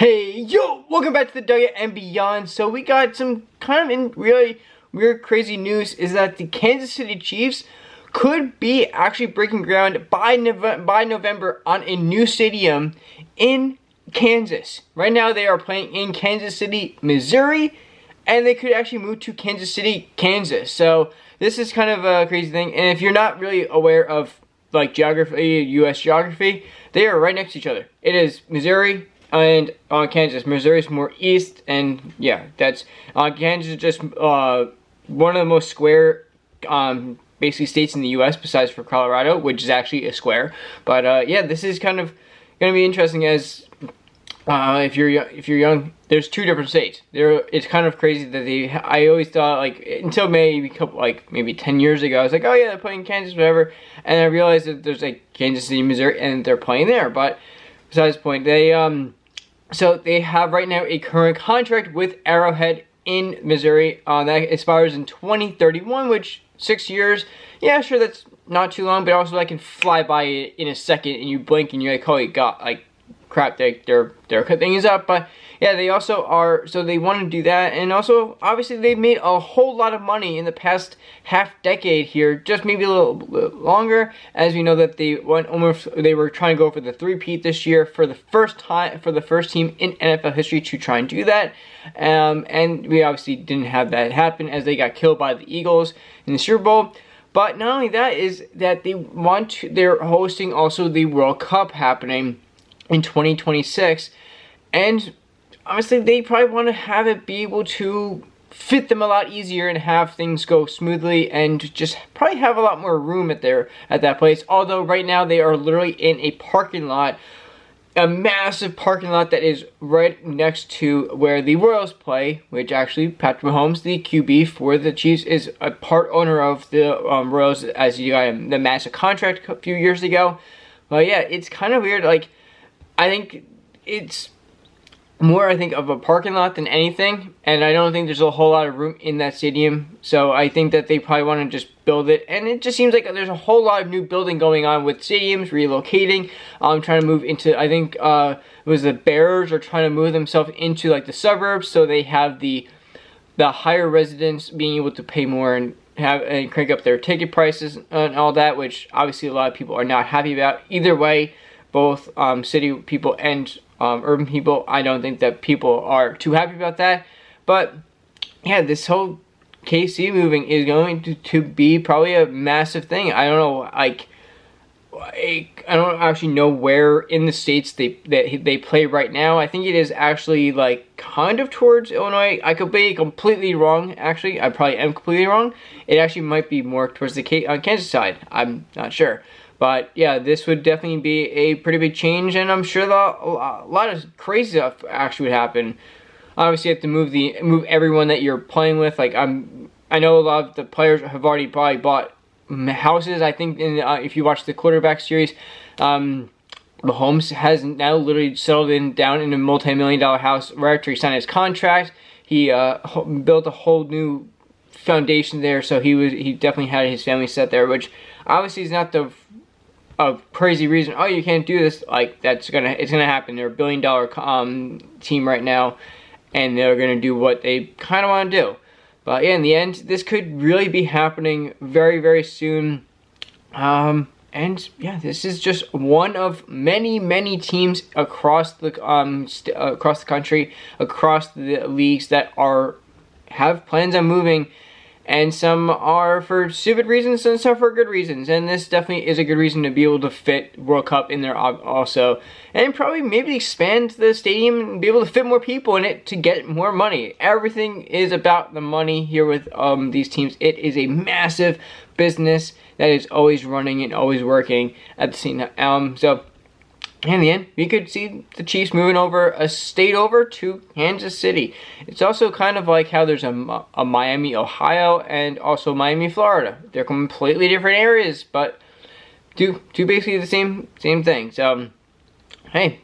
Hey, yo! Welcome back to the Dugout and Beyond. So we got some kind of really weird, crazy news is that the Kansas City Chiefs could be actually breaking ground by November on a new stadium in Kansas. Right now they are playing in Kansas City, Missouri, and they could actually move to Kansas City, Kansas. So this is kind of a crazy thing. And if you're not really aware of like geography, U.S. geography, they are right next to each other. It is Missouri and Kansas. Missouri's more east, and yeah, that's Kansas is just one of the most square basically states in the U.S. besides for Colorado, which is actually a square. But yeah, this is kind of going to be interesting as if you're young, there's two different states. It's kind of crazy that I always thought, like, until maybe 10 years ago, I was like, oh yeah, they're playing Kansas, whatever, and I realized that there's like Kansas City, Missouri, and they're playing there. But besides the point, so they have right now a current contract with Arrowhead in Missouri that expires in 2031, which 6 years. Yeah, sure, that's not too long, but also I can fly by it in a second, and you blink and you're like, oh, you got like crap, their thing is up. But yeah, they also are, so they want to do that, and also obviously they made a whole lot of money in the past half decade here, just maybe a little bit longer, as we know that they were trying to go for the three-peat this year for the first team in NFL history to try and do that, and we obviously didn't have that happen as they got killed by the Eagles in the Super Bowl. But not only that is that they're hosting also the World Cup happening in 2026, and honestly, they probably want to have it be able to fit them a lot easier and have things go smoothly and just probably have a lot more room at that place. Although right now they are literally in a parking lot, a massive parking lot that is right next to where the Royals play, which actually Patrick Mahomes, the QB for the Chiefs, is a part owner of the Royals, as you got the massive contract a few years ago. But yeah, it's kind of weird. Like, I think it's more, of a parking lot than anything, and I don't think there's a whole lot of room in that stadium, so I think that they probably want to just build it, and it just seems like there's a whole lot of new building going on with stadiums, relocating, trying to move into, I think, it was the Bears are trying to move themselves into, like, the suburbs, so they have the higher residents being able to pay more and crank up their ticket prices and all that, which obviously a lot of people are not happy about. Either way, both city people and urban people, I don't think that people are too happy about that. But yeah, this whole KC moving is going to be probably a massive thing. I don't know, like, I don't actually know where in the states they play right now. I think it is actually like kind of towards Illinois. I could be completely wrong, actually. I probably am completely wrong. It actually might be more towards the Kansas side. I'm not sure. But yeah, this would definitely be a pretty big change, and I'm sure a lot of crazy stuff actually would happen. Obviously, you have to move everyone that you're playing with. Like I know a lot of the players have already probably bought houses. I think if you watch the quarterback series, Mahomes has now literally settled down in a multi-million-dollar house right after he signed his contract. He built a whole new foundation there, so he definitely had his family set there, which obviously is not a crazy reason. Oh, you can't do this. Like, it's gonna happen. They're a billion-dollar team right now, and they're gonna do what they kind of want to do. But yeah, in the end, this could really be happening very, very soon. And yeah, this is just one of many, many teams across the country, across the leagues that have plans on moving. And some are for stupid reasons, and some for good reasons. And this definitely is a good reason to be able to fit World Cup in there also. And probably maybe expand the stadium and be able to fit more people in it to get more money. Everything is about the money here with these teams. It is a massive business that is always running and always working at the same time. So in the end, we could see the Chiefs moving a state over to Kansas City. It's also kind of like how there's a Miami, Ohio, and also Miami, Florida. They're completely different areas, but do basically the same thing. So, hey,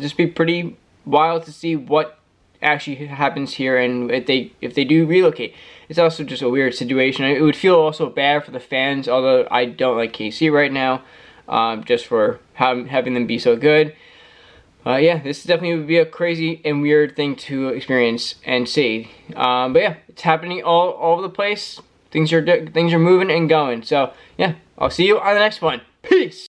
just be pretty wild to see what actually happens here, and if they do relocate. It's also just a weird situation. It would feel also bad for the fans, although I don't like KC right now. Just for having them be so good. Yeah, this definitely would be a crazy and weird thing to experience and see. But yeah, it's happening all over the place. Things are moving and going. So yeah, I'll see you on the next one. Peace.